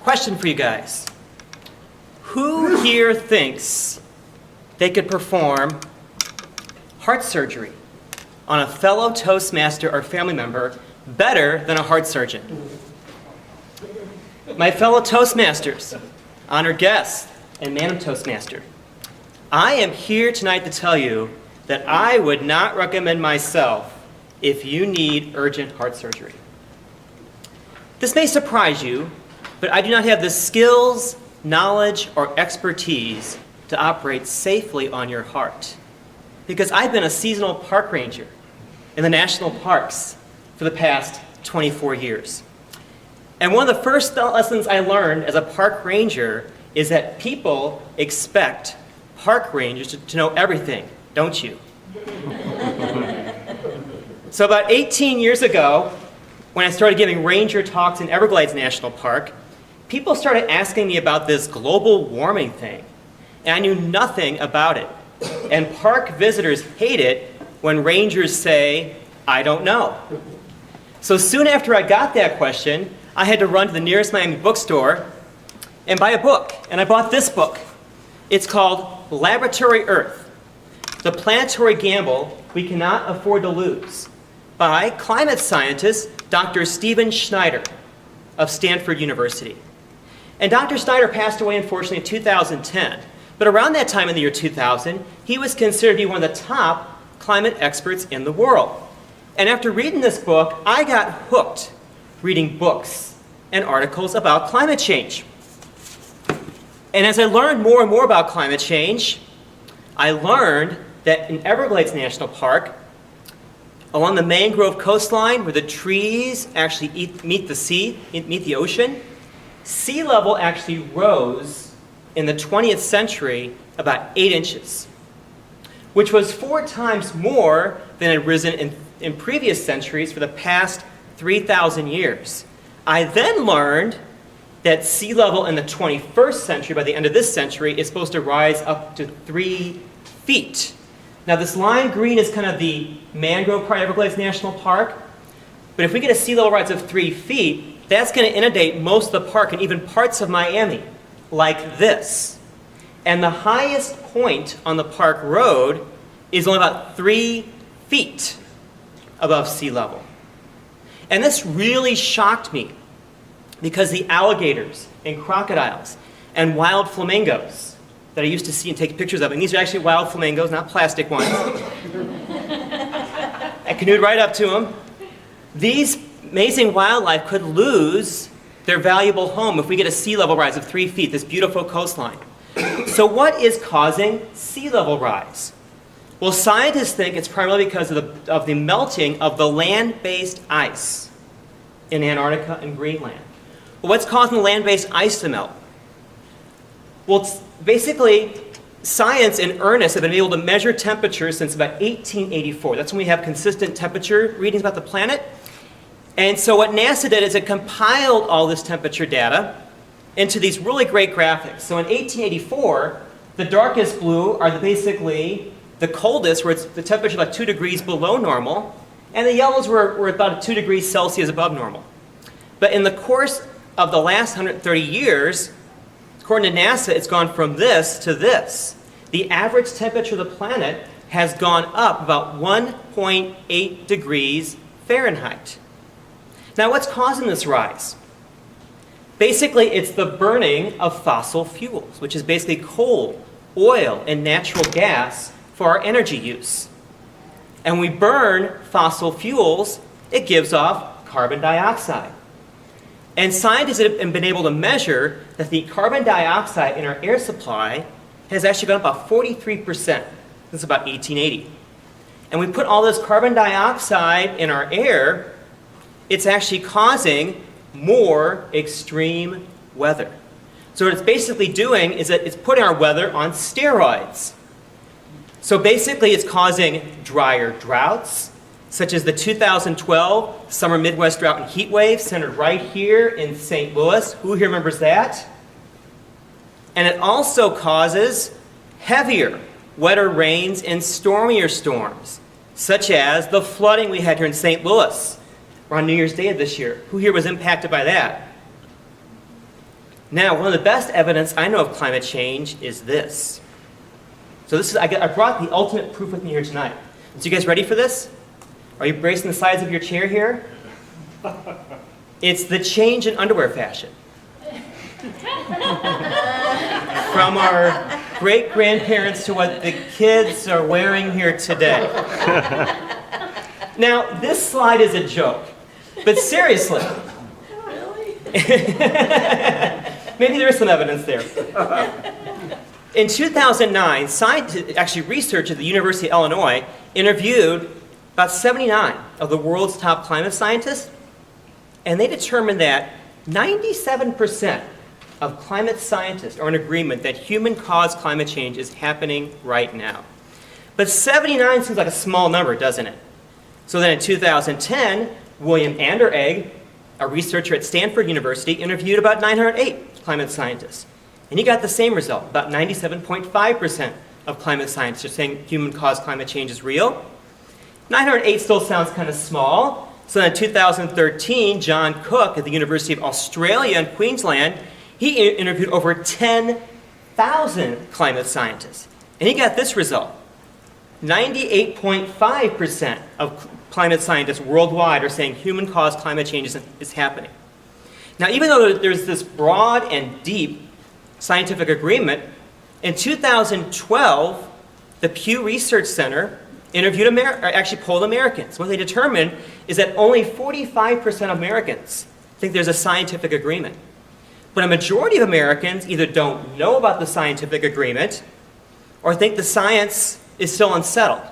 Question for you guys. Who here thinks they could perform heart surgery on a fellow Toastmaster or family member better than a heart surgeon? My fellow Toastmasters, honored guests, and Madam Toastmaster, I am here tonight to tell you that I would not recommend myself if you need urgent heart surgery. This may surprise you, but I do not have the skills, knowledge, or expertise to operate safely on your heart, because I've been a seasonal park ranger in the national parks for the past 24 years. And one of the first lessons I learned as a park ranger is that people expect park rangers to know everything, don't you? So about 18 years ago, when I started giving ranger talks in Everglades National Park, people started asking me about this global warming thing, and I knew nothing about it. And park visitors hate it when rangers say, "I don't know." So soon after I got that question, I had to run to the nearest Miami bookstore and buy a book. And I bought this book. It's called Laboratory Earth: The Planetary Gamble We Cannot Afford to Lose, by climate scientist Dr. Stephen Schneider of Stanford University. And Dr. Schneider passed away, unfortunately, in 2010. But around that time in the year 2000, he was considered to be one of the top climate experts in the world. And after reading this book, I got hooked reading books and articles about climate change. And as I learned more and more about climate change, I learned that in Everglades National Park, along the mangrove coastline where the trees actually meet the ocean, sea level actually rose in the 20th century about 8 inches, which was 4 times more than had risen in previous centuries for the past 3,000 years. I then learned that sea level in the 21st century, by the end of this century, is supposed to rise up to 3 feet. Now this lime green is kind of the mangrove part of Everglades National Park, but if we get a sea level rise of 3 feet, that's going to inundate most of the park and even parts of Miami, like this. And the highest point on the park road is only about 3 feet above sea level. And this really shocked me, because the alligators and crocodiles and wild flamingos that I used to see and take pictures of, and these are actually wild flamingos, not plastic ones. I canoed right up to them. These amazing wildlife could lose their valuable home if we get a sea level rise of 3 feet, this beautiful coastline. So what is causing sea level rise? Well, scientists think it's primarily because of the melting of the land-based ice in Antarctica and Greenland. Well, what's causing the land-based ice to melt? Well, it's basically, science in earnest have been able to measure temperatures since about 1884. That's when we have consistent temperature readings about the planet. And so what NASA did is it compiled all this temperature data into these really great graphics. So in 1884, the darkest blue are basically the coldest, where the temperature is about 2 degrees below normal, and the yellows were about 2 degrees Celsius above normal. But in the course of the last 130 years, according to NASA, it's gone from this to this. The average temperature of the planet has gone up about 1.8 degrees Fahrenheit. Now, what's causing this rise? Basically, it's the burning of fossil fuels, which is basically coal, oil, and natural gas for our energy use. And we burn fossil fuels, it gives off carbon dioxide. And scientists have been able to measure that the carbon dioxide in our air supply has actually gone up about 43% since about 1880. And we put all this carbon dioxide in our air, it's actually causing more extreme weather. So what it's basically doing is that it's putting our weather on steroids. So basically it's causing drier droughts, such as the 2012 summer Midwest drought and heat wave centered right here in St. Louis. Who here remembers that? And it also causes heavier, wetter rains and stormier storms, such as the flooding we had here in St. Louis on New Year's Day of this year. Who here was impacted by that? Now, one of the best evidence I know of climate change is this. So I brought the ultimate proof with me here tonight. So you guys ready for this? Are you bracing the sides of your chair here? It's the change in underwear fashion. From our great-grandparents to what the kids are wearing here today. Now, this slide is a joke, but seriously. Really? Maybe there is some evidence there. In 2009, researchers at the University of Illinois interviewed about 79 of the world's top climate scientists, and they determined that 97% of climate scientists are in agreement that human-caused climate change is happening right now. But 79 seems like a small number, doesn't it? So then in 2010, William Anderegg, a researcher at Stanford University, interviewed about 908 climate scientists. And he got the same result. About 97.5% of climate scientists are saying human-caused climate change is real. 908 still sounds kind of small. So in 2013, John Cook at the University of Australia in Queensland, he interviewed over 10,000 climate scientists. And he got this result. 98.5% of climate scientists worldwide are saying human-caused climate change is happening. Now, even though there's this broad and deep scientific agreement, in 2012, the Pew Research Center polled Americans. What they determined is that only 45% of Americans think there's a scientific agreement. But a majority of Americans either don't know about the scientific agreement or think the science is still unsettled.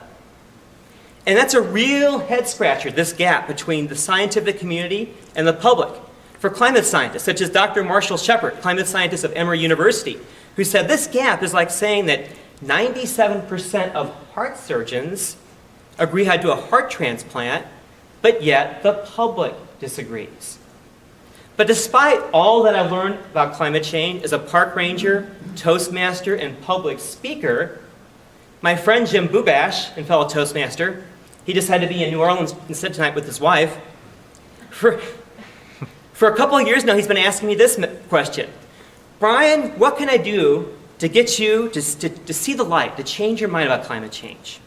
And that's a real head-scratcher, this gap between the scientific community and the public. For climate scientists, such as Dr. Marshall Shepard, climate scientist of Emory University, who said this gap is like saying that 97% of heart surgeons agree how to do a heart transplant, but yet the public disagrees. But despite all that I've learned about climate change as a park ranger, Toastmaster, and public speaker, my friend Jim Bubash, and fellow Toastmaster, he decided to be in New Orleans instead tonight with his wife. For a couple of years now, he's been asking me this question. Brian, what can I do to get you to see the light, to change your mind about climate change?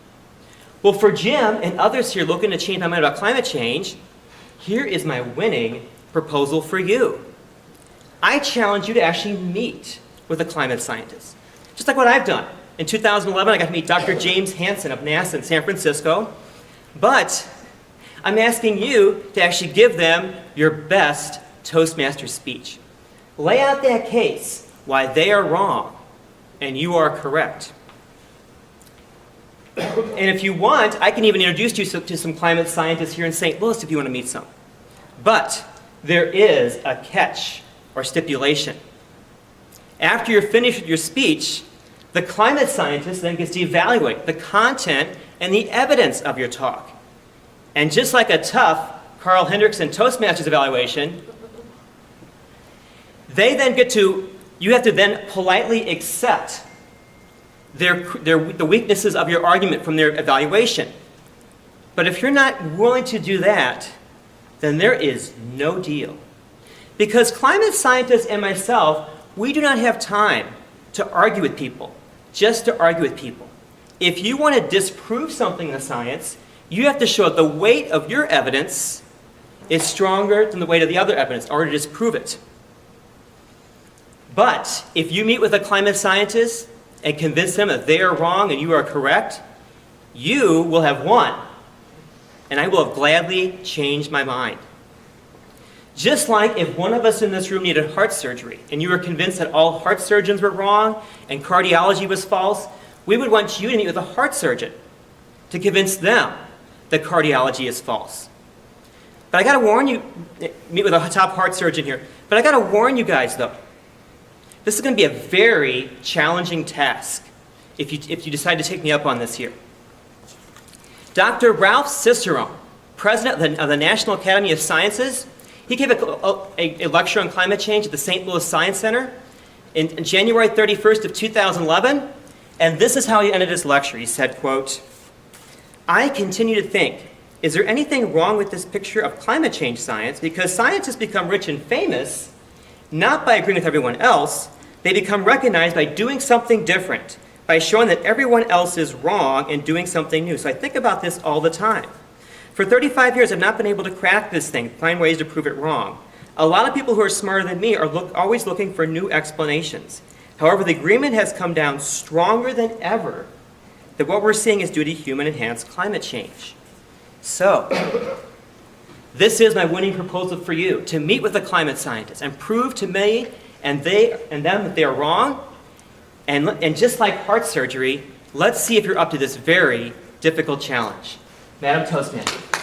Well, for Jim and others here looking to change my mind about climate change, here is my winning proposal for you. I challenge you to actually meet with a climate scientist, just like what I've done. In 2011, I got to meet Dr. James Hansen of NASA in San Francisco, but I'm asking you to actually give them your best Toastmaster speech. Lay out that case, why they are wrong and you are correct. And if you want, I can even introduce you to some climate scientists here in St. Louis if you want to meet some. But there is a catch or stipulation. After you're finished with your speech, the climate scientist then gets to evaluate the content and the evidence of your talk. And just like a tough Carl Hendrickson Toastmasters evaluation, you have to then politely accept the weaknesses of your argument from their evaluation. But if you're not willing to do that, then there is no deal. Because climate scientists and myself, we do not have time to argue with people, just to argue with people. If you want to disprove something in the science, you have to show that the weight of your evidence is stronger than the weight of the other evidence in order to disprove it. But if you meet with a climate scientist and convince them that they are wrong and you are correct, you will have won. And I will have gladly changed my mind. Just like if one of us in this room needed heart surgery and you were convinced that all heart surgeons were wrong and cardiology was false, we would want you to meet with a heart surgeon to convince them that cardiology is false. But I got to warn you, meet with a top heart surgeon here, but I got to warn you guys though, this is going to be a very challenging task if you decide to take me up on this here. Dr. Ralph Cicerone, president of the National Academy of Sciences, he gave a lecture on climate change at the St. Louis Science Center in January 31st of 2011, and this is how he ended his lecture. He said, quote, "I continue to think, is there anything wrong with this picture of climate change science? Because scientists become rich and famous not by agreeing with everyone else. They become recognized by doing something different, by showing that everyone else is wrong and doing something new. So I think about this all the time. For 35 years, I've not been able to crack this thing, find ways to prove it wrong. A lot of people who are smarter than me are always looking for new explanations. However, the agreement has come down stronger than ever that what we're seeing is due to human-enhanced climate change. So, this is my winning proposal for you, to meet with the climate scientists and prove to me and them that they are wrong. And just like heart surgery, let's see if you're up to this very difficult challenge. Madam Toastmaster.